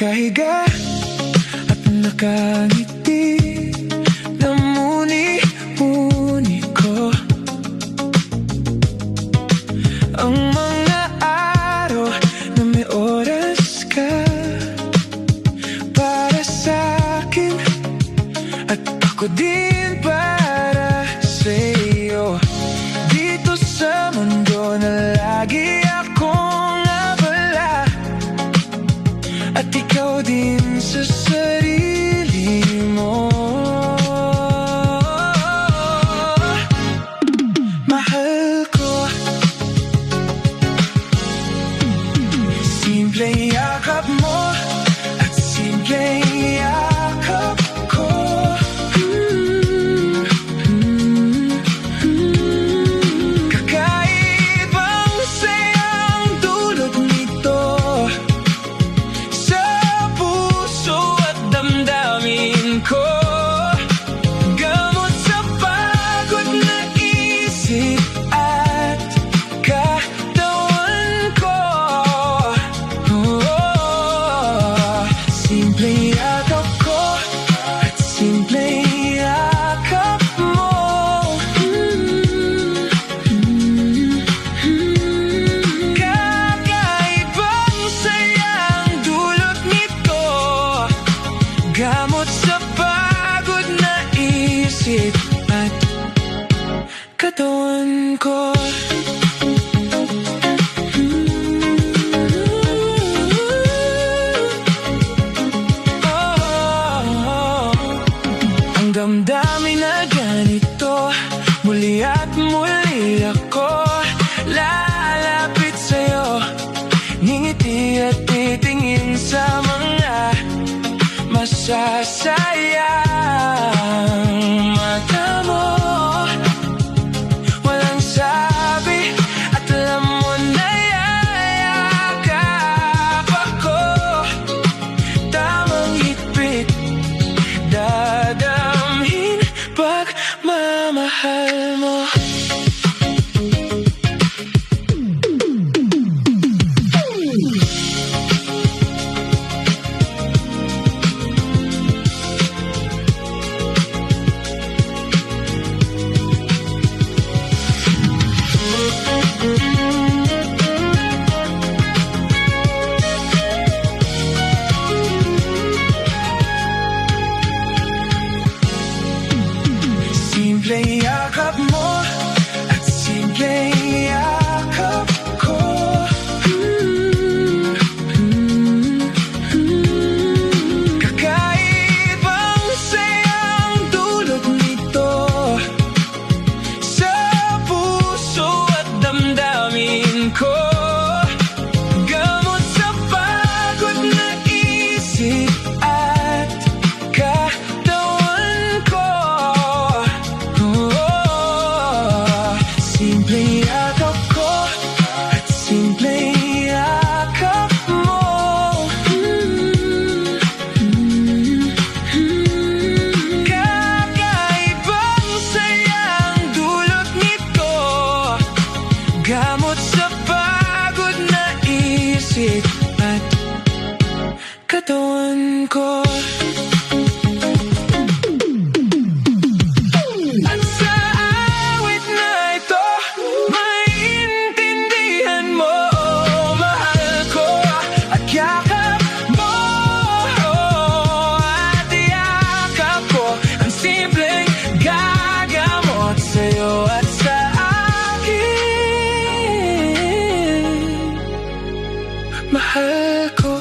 nakahiga at nakangiti, namuni-muni ko ang mga araw na may oras ka para sa'kin at ako din para sa'yo. Dito sa mundo na lagi akong abala at ikaw din sa sarili mo. Mahal ko, simpleng yakap mo at simpleng yakap ko. Kakaibang sayang dulot nito sa puso at damdamin ko. Gamot sa pagod na isip at katawan ko. Simpleng yakap ko at simpleng yakap mo. Kakaibang sayang dulot nito, gamot sa pagod na isip at katawan ko. Ang damdamin na ganito, muli at muli ako lalapit sa'yo, ngingiti at titingin sa mga masasayang mata mo. Walang sabi at alam mo na yayakap ako, tamang higpit dadamhin pagmamahal mo. Simpleng yakap mo at simpleng yakap ko. Kakaibang sayang dulot nito sa puso at damdamin ko. Gamot sa pagod na isip at katawan ko. Simpleng yakap ko at simpleng yakap mo. Kakaibang sayang dulot nito, gamot sa pagod na isip at katawan ko. At sa awit na ito, maintindihan mo, mahal ko at yakap mo. At yakap ko ang simpleng gagamot sa'yo at sa akin. Mahal ko.